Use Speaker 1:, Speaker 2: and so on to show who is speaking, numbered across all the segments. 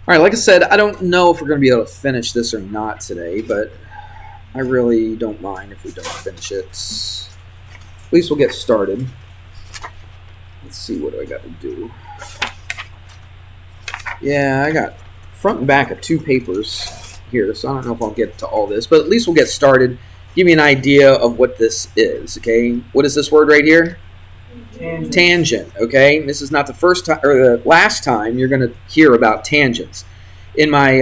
Speaker 1: All right, like I said, I don't know if we're going to be able to finish this or not today, but I really don't mind if we don't finish it. At least we'll get started. Let's see, what do I got to do? Yeah, I got front and back of 2 papers here, so I don't know if I'll get to all this, but at least we'll get started. Give me an idea of what this is, okay? What is this word right here? Tangent, okay? This is not the first time or the last time you're going to hear about tangents. In my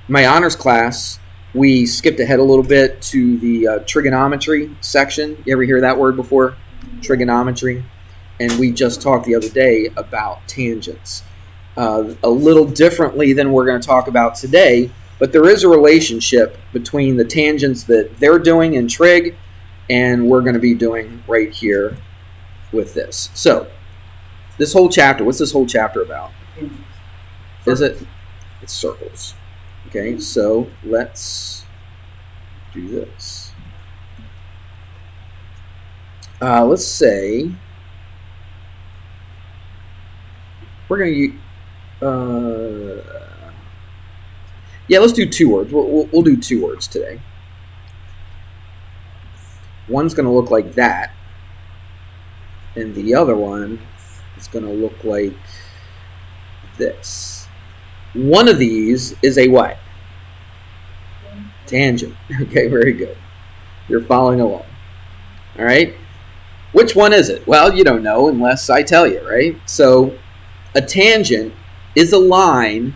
Speaker 1: my honors class, we skipped ahead a little bit to the trigonometry section. You ever hear that word before? Trigonometry. And we just talked the other day about tangents. A little differently than we're going to talk about today, but there is a relationship between the tangents that they're doing in trig and we're going to be doing right here with this. So, this whole chapter, what's this whole chapter about? Is it? It's circles. Okay, so let's do this. Let's say we're going to let's do 2 words. We'll do 2 words today. One's going to look like that, and the other one is going to look like this. One of these is a what? Tangent. Okay, very good. You're following along. All right. Which one is it? Well, you don't know unless I tell you, right? So a tangent is a line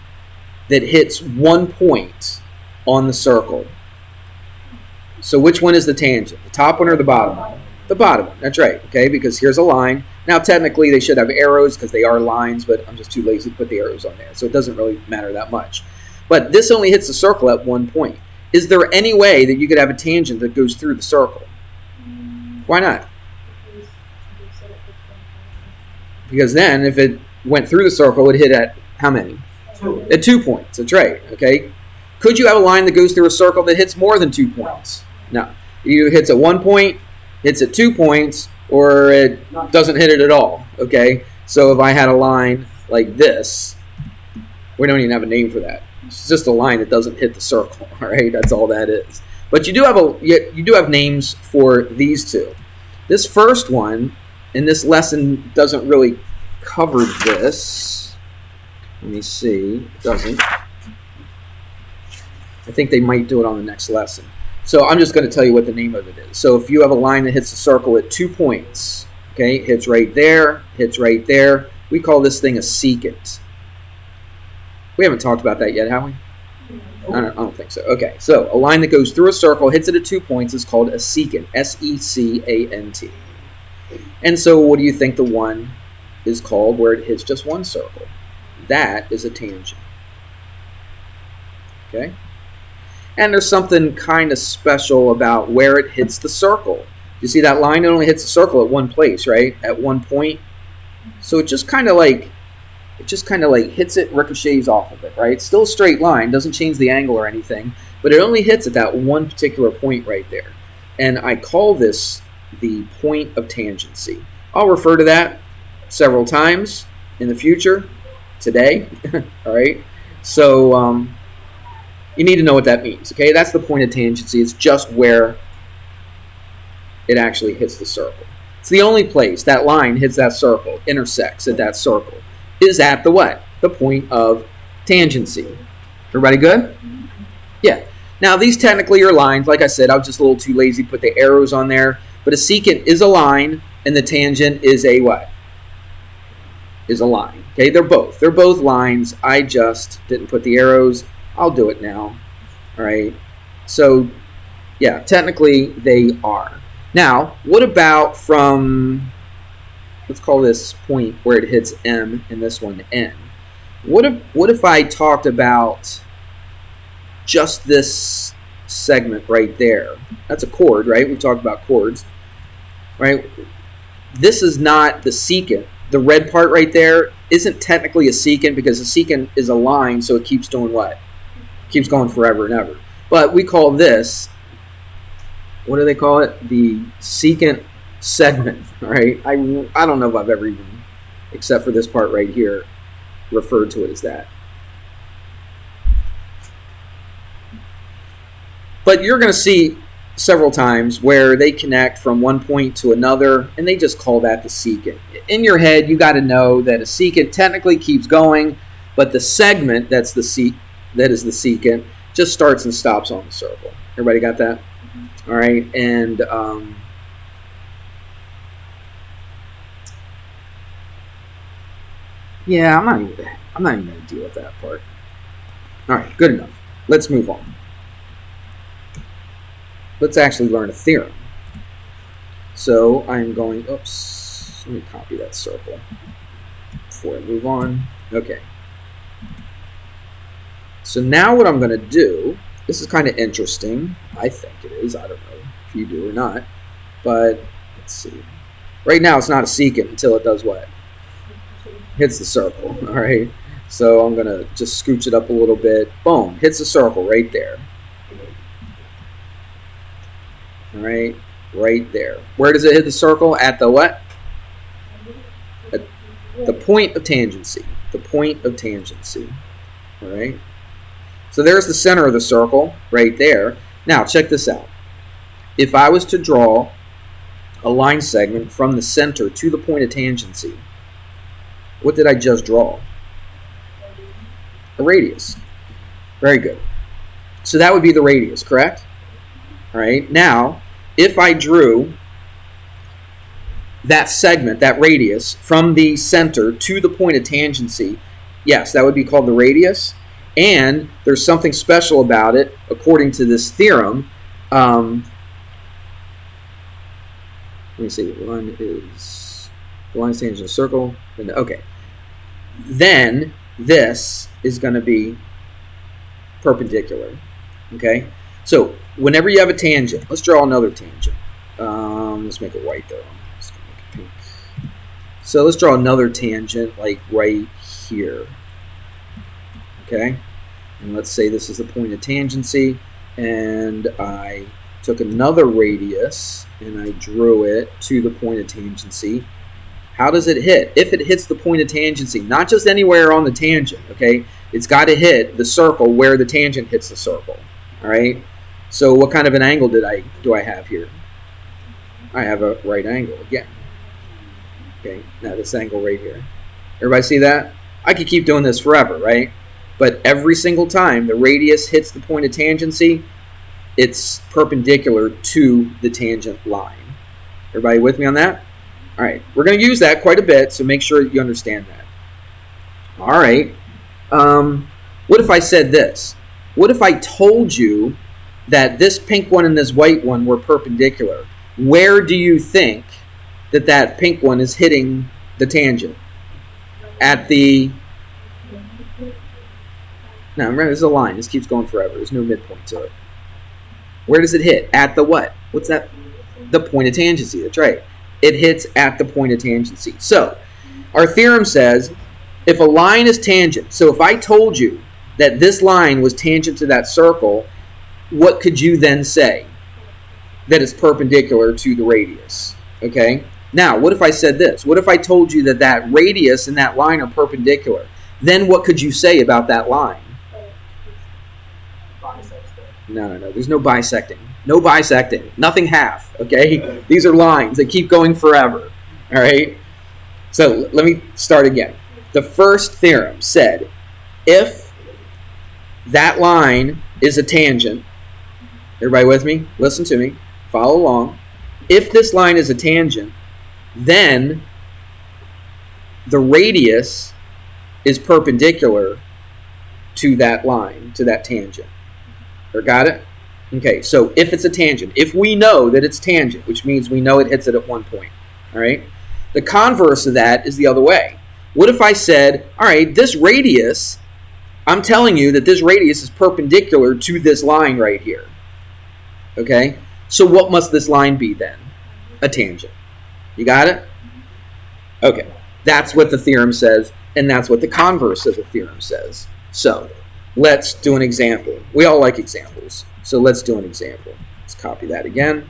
Speaker 1: that hits one point on the circle. So which one is the tangent? The top one or the bottom one? The bottom one. That's right. Okay, because here's a line. Now, technically, they should have arrows because they are lines, but I'm just too lazy to put the arrows on there. So it doesn't really matter that much. But this only hits the circle at one point. Is there any way that you could have a tangent that goes through the circle? Why not? Because then, if it went through the circle, it hit at how many?
Speaker 2: 2.
Speaker 1: At 2 points. That's right. Okay. Could you have a line that goes through a circle that hits more than 2 points? No. It either hits at 1 point, hits at 2 points, or it doesn't hit it at all. Okay. So if I had a line like this, we don't even have a name for that. It's just a line that doesn't hit the circle. All right. That's all that is. But you do have names for these two. This first one, and this lesson doesn't really cover this. Let me see. It doesn't. I think they might do it on the next lesson. So I'm just going to tell you what the name of it is. So if you have a line that hits the circle at 2 points, okay, hits right there, hits right there, we call this thing a secant. We haven't talked about that yet, have we? I don't think so. Okay, so a line that goes through a circle, hits it at 2 points, is called a secant. S-E-C-A-N-T. And so what do you think the one is called where it hits just one circle? That is a tangent. Okay? And there's something kind of special about where it hits the circle. You see that line? It only hits the circle at one place, right? At one point. So it just kind of like hits it, ricochets off of it, right? Still a straight line, doesn't change the angle or anything, but it only hits at that one particular point right there. And I call this the point of tangency. I'll refer to that several times in the future, today, all right? So you need to know what that means, okay? That's the point of tangency. It's just where it actually hits the circle. It's the only place that line hits that circle, intersects at that circle, is at the what? The point of tangency. Everybody good? Yeah. Now, these technically are lines. Like I said, I was just a little too lazy to put the arrows on there. But a secant is a line, and the tangent is a what? Is a line. Okay, they're both lines. I just didn't put the arrows. I'll do it now. All right. So, yeah, technically they are. Now, what about from, let's call this point where it hits M and this one N. What if I talked about just this segment right there? That's a chord, right? We've talked about chords, right? This is not the secant. The red part right there isn't technically a secant because a secant is a line, so it keeps doing what? Keeps going forever and ever. But we call this, what do they call it? The secant segment, right? I don't know if I've ever even, except for this part right here, referred to it as that. But you're going to see several times where they connect from one point to another, and they just call that the secant. In your head, you got to know that a secant technically keeps going, but the segment that is the secant just starts and stops on the circle. Everybody got that? All right, and yeah, I'm not even going to deal with that part. All right, good enough. Let's move on. Let's actually learn a theorem. So I'm going, oops, let me copy that circle before I move on. Okay. So now what I'm going to do, this is kind of interesting. I think it is. I don't know if you do or not. But let's see. Right now it's not a secant until it does what? Hits the circle. All right. So I'm going to just scooch it up a little bit. Boom. Hits the circle right there. All right. Right there. Where does it hit the circle? At the what? At the point of tangency. The point of tangency. All right. So there's the center of the circle right there. Now check this out. If I was to draw a line segment from the center to the point of tangency, what did I just draw? A radius. Very good. So that would be the radius, correct? All right. Now, if I drew that segment, that radius, from the center to the point of tangency, yes, that would be called the radius. And there's something special about it, according to this theorem. Let me see. The line is tangent to a circle. Okay. Then this is going to be perpendicular. Okay. So whenever you have a tangent, let's draw another tangent. Let's make it white though. Let's make it pink. So let's draw another tangent like right here. Okay, and let's say this is the point of tangency, and I took another radius and I drew it to the point of tangency. How does it hit? If it hits the point of tangency, not just anywhere on the tangent, okay, it's got to hit the circle where the tangent hits the circle. All right. So what kind of an angle do I have here? I have a right angle again. Okay, now this angle right here. Everybody see that? I could keep doing this forever, right? But every single time the radius hits the point of tangency, it's perpendicular to the tangent line. Everybody with me on that? All right, we're going to use that quite a bit, so make sure you understand that. All right. What if I said this? What if I told you that this pink one and this white one were perpendicular? Where do you think that pink one is hitting the tangent? At the... Now, remember, this is a line. This keeps going forever. There's no midpoint to it. Where does it hit? At the what? What's that? The point of tangency. That's right. It hits at the point of tangency. So, our theorem says if a line is tangent, so if I told you that this line was tangent to that circle, what could you then say? That it's perpendicular to the radius. Okay? Now, what if I said this? What if I told you that radius and that line are perpendicular? Then what could you say about that line? No. There's no bisecting. No bisecting. Nothing half. Okay? These are lines. They keep going forever. All right? So let me start again. The first theorem said if that line is a tangent, everybody with me? Listen to me. Follow along. If this line is a tangent, then the radius is perpendicular to that line, to that tangent. Got it? Okay, so if it's a tangent, if we know that it's tangent, which means we know it hits it at one point, all right? The converse of that is the other way. What if I said, all right, this radius, I'm telling you that this radius is perpendicular to this line right here, okay? So what must this line be then? A tangent. You got it? Okay, that's what the theorem says, and that's what the converse of the theorem says. So let's do an example. We all like examples. So let's do an example. Let's copy that again.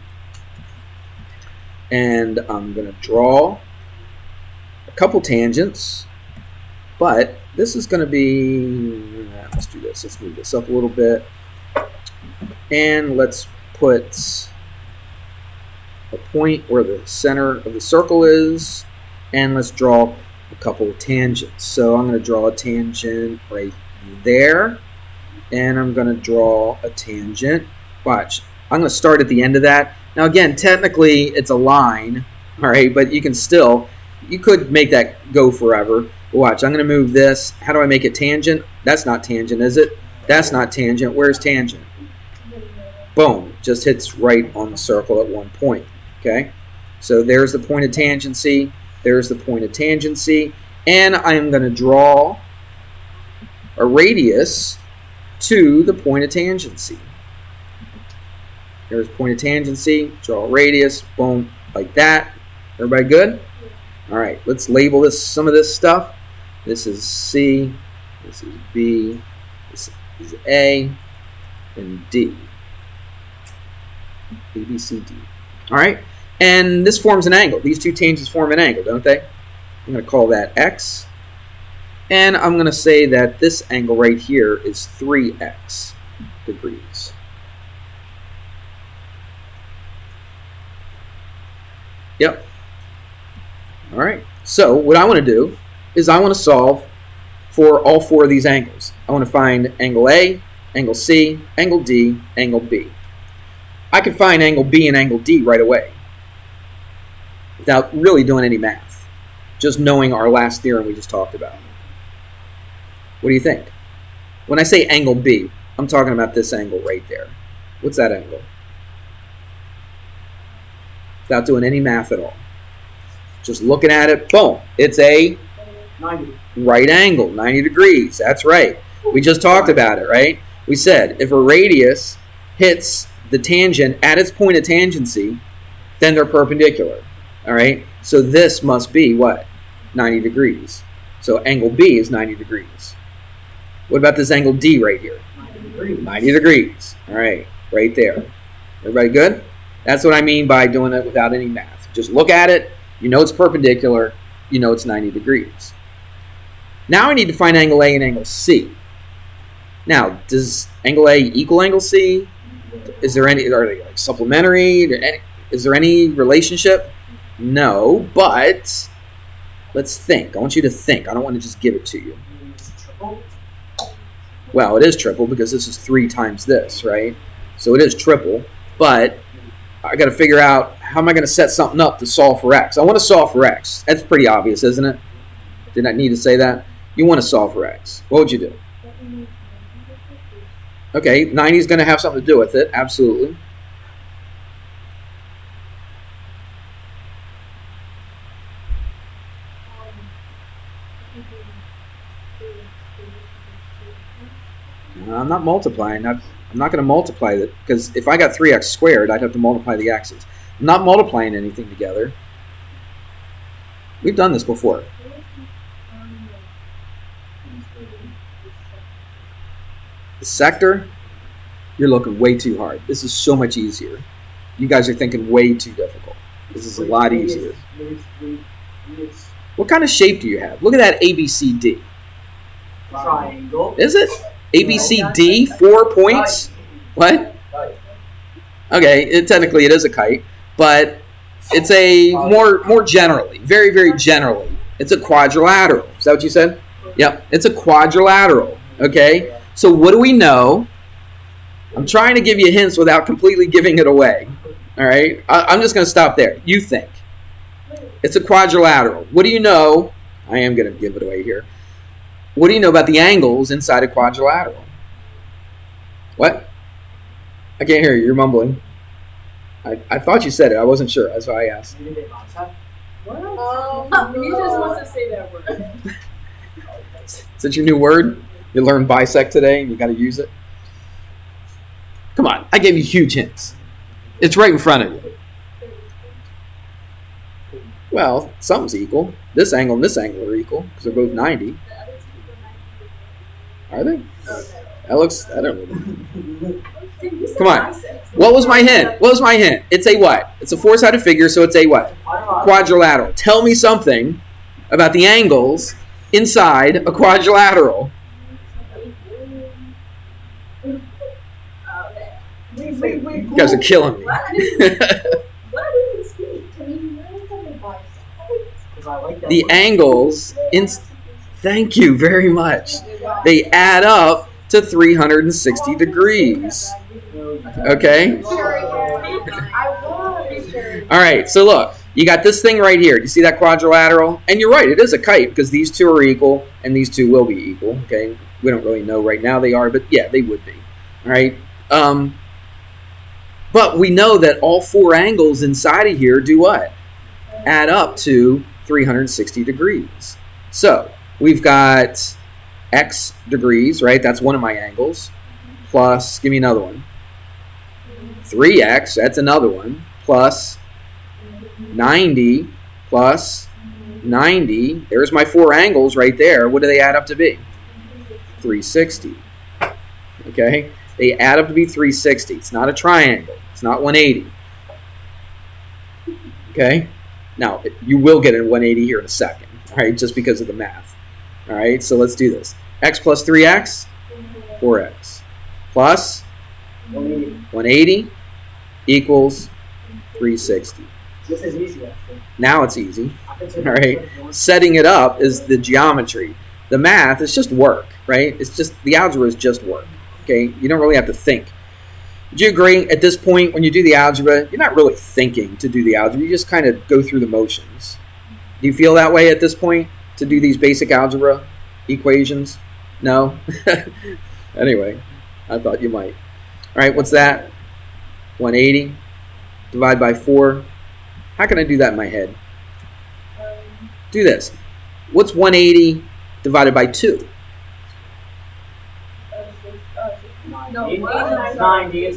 Speaker 1: And I'm going to draw a couple tangents. But this is going to be... Let's do this. Let's move this up a little bit. And let's put a point where the center of the circle is. And let's draw a couple of tangents. So I'm going to draw a tangent right there. And I'm going to draw a tangent. Watch. I'm going to start at the end of that. Now again, technically it's a line. All right, but you could make that go forever. Watch, I'm going to move this. How do I make it tangent? That's not tangent, is it? That's not tangent. Where's tangent? Boom, just hits right on the circle at one point. Okay, so there's the point of tangency. There's the point of tangency. And I'm going to draw a radius to the point of tangency. There's point of tangency. Draw a radius. Boom, like that. Everybody good? All right, let's label some of this stuff. This is C, this is B, this is A, and D. A, B, C, D. All right, and this forms an angle. These two tangents form an angle, don't they? I'm going to call that X. And I'm going to say that this angle right here is 3x degrees. Yep. All right, so what I want to do is I want to solve for all four of these angles. I want to find angle A, angle C, angle D, angle B. I can find angle B and angle D right away without really doing any math, just knowing our last theorem we just talked about. What do you think? When I say angle B, I'm talking about this angle right there. What's that angle? Without doing any math at all. Just looking at it, boom, it's a
Speaker 2: 90.
Speaker 1: Right angle, 90 degrees. That's right. We just talked about it, right? We said if a radius hits the tangent at its point of tangency, then they're perpendicular. All right? So this must be what? 90 degrees. So angle B is 90 degrees. What about this angle D right here?
Speaker 2: 90 degrees.
Speaker 1: 90 degrees. All right, right there. Everybody good? That's what I mean by doing it without any math. Just look at it. You know it's perpendicular. You know it's 90 degrees. Now I need to find angle A and angle C. Now, does angle A equal angle C? Is there any, are they like supplementary? Is there any relationship? No, but let's think. I want you to think. I don't want to just give it to you.
Speaker 2: Triple.
Speaker 1: Well, it is triple because this is 3 times this, right? So it is triple, but I got to figure out how am I going to set something up to solve for x. I want to solve for x. That's pretty obvious, isn't it? Did I need to say that? You want to solve for x. What would you do? Okay, 90 is going to have something to do with it. Absolutely. I'm not multiplying. I'm not going to multiply it because if I got 3x squared, I'd have to multiply the x's. I'm not multiplying anything together. We've done this before. The sector, you're looking way too hard. This is so much easier. You guys are thinking way too difficult. This is a lot easier. What kind of shape do you have? Look at that ABCD.
Speaker 2: Triangle.
Speaker 1: Is it? ABCD, 4 points? What? Okay, technically it is a kite, but it's a more generally, very, very generally, it's a quadrilateral. Is that what you said? Yep, it's a quadrilateral, okay? So what do we know? I'm trying to give you hints without completely giving it away, all right? I'm just going to stop there. You think. It's a quadrilateral. What do you know? I am going to give it away here. What do you know about the angles inside a quadrilateral? What? I can't hear you. You're mumbling. I thought you said it. I wasn't sure. That's why I asked.
Speaker 2: What?
Speaker 3: He just wants to say that word.
Speaker 1: Is that your new word? You learned bisect today and you got to use it? Come on. I gave you huge hints. It's right in front of you. Well, something's equal. This angle and this angle are equal because they're both 90. Are they? That looks, I don't know. Come on. What was my hint? What was my hint? It's a what? It's a 4-sided figure, so it's a what? Quadrilateral. Tell me something about the angles inside a quadrilateral.
Speaker 3: Wait,
Speaker 1: You guys are killing me.
Speaker 3: What? What do you speak? I mean,
Speaker 2: Because I like that.
Speaker 1: The angles, thank you very much. They add up to 360 degrees. Okay? All right, so look, you got this thing right here. Do you see that quadrilateral? And you're right, it is a kite because these two are equal and these two will be equal. Okay, we don't really know right now they are, but yeah, they would be. All right. But we know that all four angles inside of here do what? Add up to 360 degrees. So we've got x degrees, right? That's one of my angles. Plus, give me another one. 3x, that's another one. Plus 90 plus 90. There's my four angles right there. What do they add up to be? 360. Okay? They add up to be 360. It's not a triangle. It's not 180. Okay? Now, you will get a 180 here in a second, right? Just because of the math. All right? So let's do this. X plus 3x, 4x. Plus 180 equals 360.
Speaker 2: This is easy, actually.
Speaker 1: Now it's easy.
Speaker 2: I can
Speaker 1: All right. Setting it up is the geometry. The math is just work, right? It's just, the algebra is just work. Okay? You don't really have to think. Would you agree at this point when you do the algebra, you're not really thinking to do the algebra. You just kind of go through the motions. Do you feel that way at this point to do these basic algebra equations? No? Anyway, I thought you might. All right, what's that? 180 divide by 4. How can I do that in my head? Do this. What's 180 divided by 2?
Speaker 2: 90.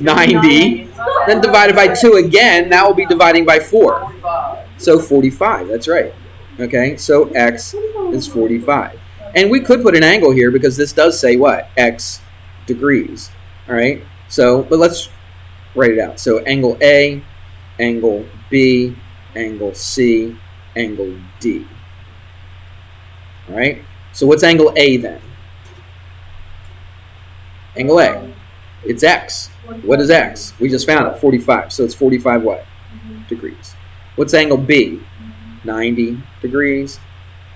Speaker 1: 90. Then divided by 2 again, now we'll be dividing by 4. So 45, that's right. Okay, so x is 45. And we could put an angle here because this does say what? X degrees. All right, so, but let's write it out. So angle A, angle B, angle C, angle D. All right, so what's angle A then? Angle A, it's X. What is X? We just found it, 45. So it's 45 what? Degrees. What's angle B? 90 degrees.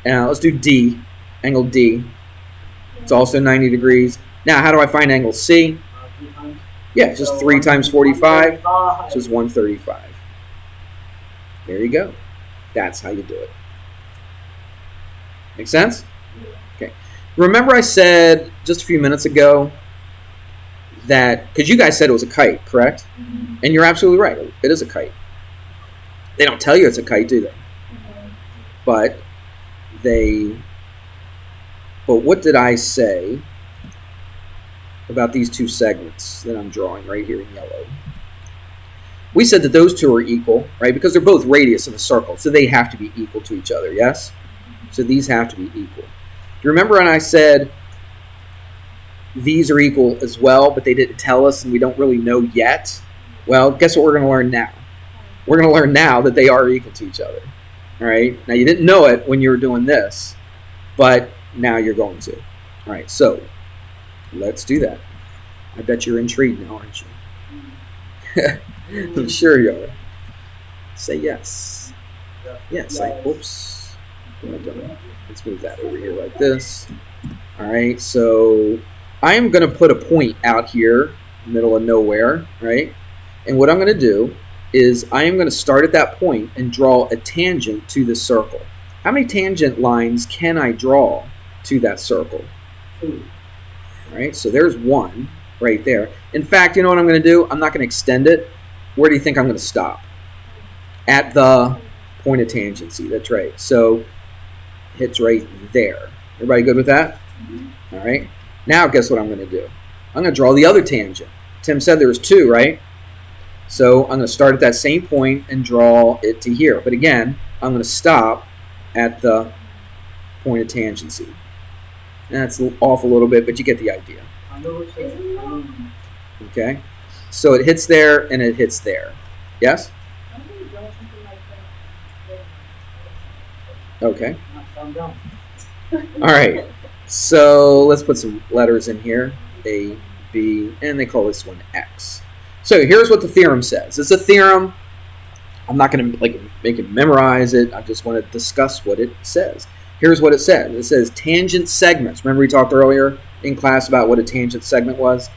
Speaker 1: Now let's do D, angle D. It's also 90 degrees. Now how do I find angle C? Yeah, just 3 times 45, so it's 135. There you go. That's how you do it. Make sense? Okay. Remember I said just a few minutes ago that, because you guys said it was a kite, correct? And you're absolutely right. It is a kite. They don't tell you it's a kite, do they? But what did I say about these two segments that I'm drawing right here in yellow? We said that those two are equal, right? Because they're both radius of a circle, so they have to be equal to each other, yes? So these have to be equal. Do you remember when I said these are equal as well, but they didn't tell us and we don't really know yet? Well, guess what we're going to learn now? We're going to learn now that they are equal to each other, all right? Now, you didn't know it when you were doing this, but now you're going to. All right, so let's do that. I bet you're intrigued now, aren't you? I'm sure you are. Say yes. Yes. Oops. What am I doing? Let's move that over here like this. All right. So I am going to put a point out here, middle of nowhere, right? And what I'm going to do is I am going to start at that point and draw a tangent to the circle. How many tangent lines can I draw to that circle?
Speaker 2: 2.
Speaker 1: All right. So there's one right there. In fact, you know what I'm going to do? I'm not going to extend it. Where do you think I'm going to stop? At the point of tangency. That's right. So hits right there. Everybody good with that? All right. Now guess what I'm going to do? I'm going to draw the other tangent. Tim said there was 2, right? So I'm going to start at that same point and draw it to here. But again, I'm going to stop at the point of tangency. That's off a little bit, but you get the idea. Okay? So it hits there and it hits there. Yes? Okay. All right. So let's put some letters in here. A, B, and they call this one X. So here's what the theorem says. It's a theorem. I'm not going to make it memorize it. I just want to discuss what it says. Here's what it says. It says tangent segments. Remember we talked earlier in class about what a tangent segment was?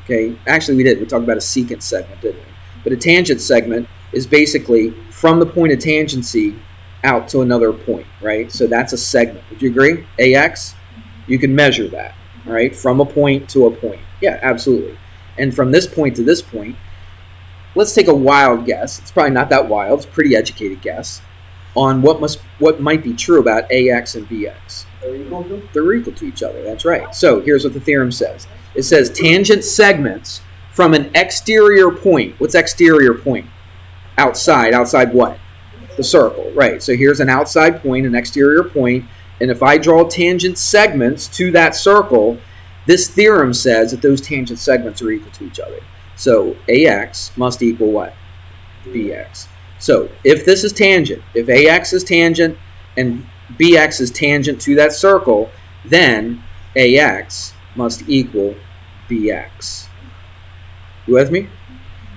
Speaker 1: Okay, actually we did. We talked about a secant segment, didn't we? But a tangent segment is basically from the point of tangency out to another point, right? So that's a segment. Would you agree? AX, you can measure that, all right, from a point to a point. Yeah, absolutely. And from this point to this point, let's take a wild guess. It's probably not that wild. It's a pretty educated guess on what might be true about AX and BX. They're equal to each other. That's right. So here's what the theorem says. It says tangent segments from an exterior point. What's exterior point? Outside. Outside what? The circle. Right. So here's an outside point, an exterior point. And if I draw tangent segments to that circle, this theorem says that those tangent segments are equal to each other. So AX must equal what? BX. So if this is tangent, if AX is tangent and BX is tangent to that circle, then AX must equal BX. You with me?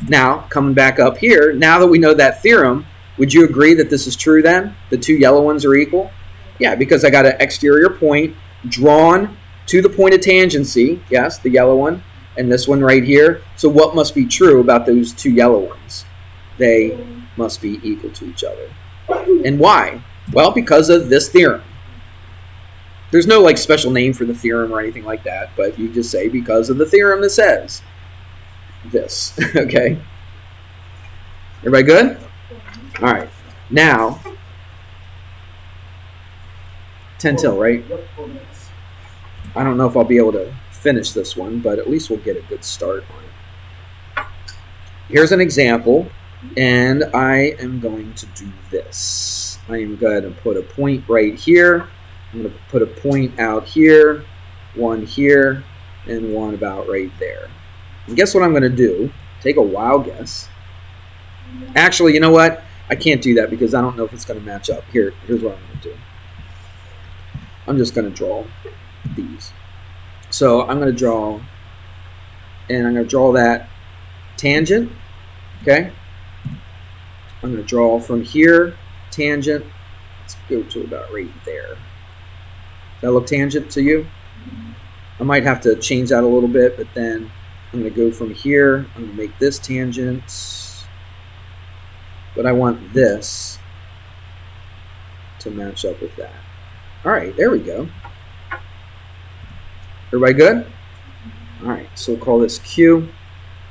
Speaker 1: Now, coming back up here, now that we know that theorem, would you agree that this is true then? The two yellow ones are equal? Yeah, because I got an exterior point drawn to the point of tangency, yes, the yellow one, and this one right here. So what must be true about those two yellow ones? They must be equal to each other. And why? Well, because of this theorem. There's no like special name for the theorem or anything like that, but you just say because of the theorem that says this. Okay? Everybody good? All right. Now, 10 till, right? I don't know if I'll be able to finish this one, but at least we'll get a good start on it. Here's an example, and I am going to do this. I am going to put a point right here. I'm going to put a point out here, one here, and one about right there. And guess what I'm going to do? Take a wild guess. Actually, you know what? I can't do that because I don't know if it's going to match up. Here's what I'm going to do. I'm just going to draw these. So I'm going to draw, and I'm going to draw that tangent, okay? I'm going to draw from here, tangent. Let's go to about right there. Does that look tangent to you? I might have to change that a little bit, but then I'm going to go from here. I'm going to make this tangent, but I want this to match up with that. All right, there we go. Everybody good? All right, so we'll call this Q,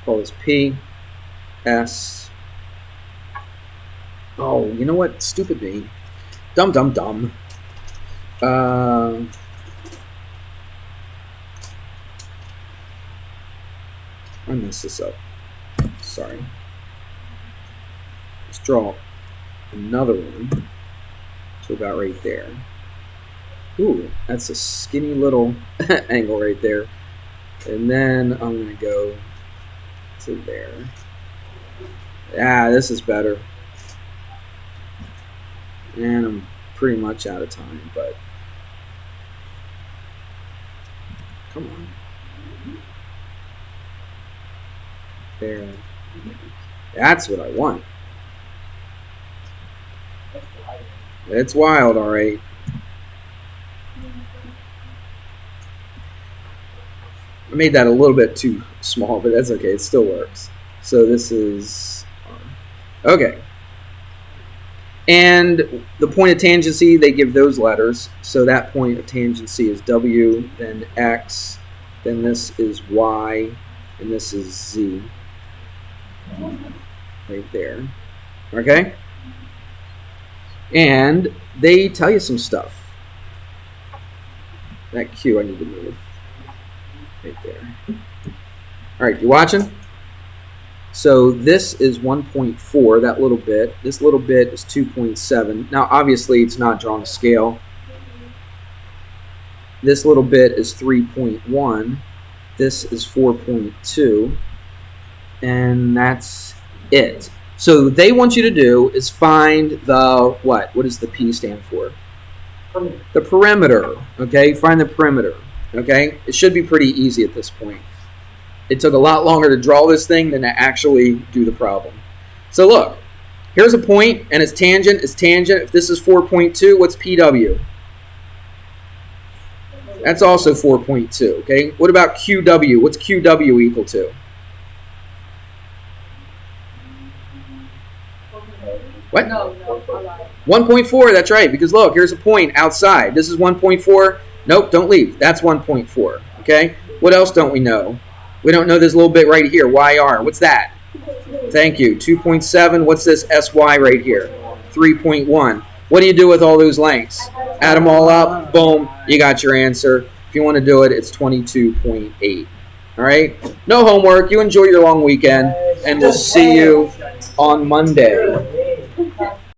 Speaker 1: call this P, S. Oh, you know what? Stupid me. Dumb. I messed this up. Sorry. Let's draw another one to about right there. Ooh, that's a skinny little angle right there. And then I'm going to go to there. Ah, this is better. And I'm pretty much out of time, but come on. There. That's what I want. It's wild, all right. I made that a little bit too small, but that's okay. It still works. So this is okay. And the point of tangency, they give those letters. So that point of tangency is W, then X, then this is Y, and this is Z. Right there. Okay? And they tell you some stuff. That Q I need to move. Right there. All right, you watching? So this is 1.4, that little bit. This little bit is 2.7. Now, obviously, it's not drawn to scale. This little bit is 3.1. This is 4.2. And that's it. So they want you to do is find the what? What does the P stand for?
Speaker 2: Perimeter.
Speaker 1: The perimeter. Okay, find the perimeter. Okay, it should be pretty easy at this point. It took a lot longer to draw this thing than to actually do the problem. So look, here's a point, and its tangent is tangent. If this is 4.2, what's PW? That's also 4.2, okay? What about QW? What's QW equal to? What?
Speaker 3: No, I lied.
Speaker 1: 1.4, that's right, because look, here's a point outside. This is 1.4. Nope, don't leave. That's 1.4, okay? What else don't we know? We don't know this little bit right here, YR. What's that? Thank you. 2.7. What's this SY right here? 3.1. What do you do with all those lengths? Add them all up. Boom. You got your answer. If you want to do it, it's 22.8. All right? No homework. You enjoy your long weekend, and we'll see you on Monday.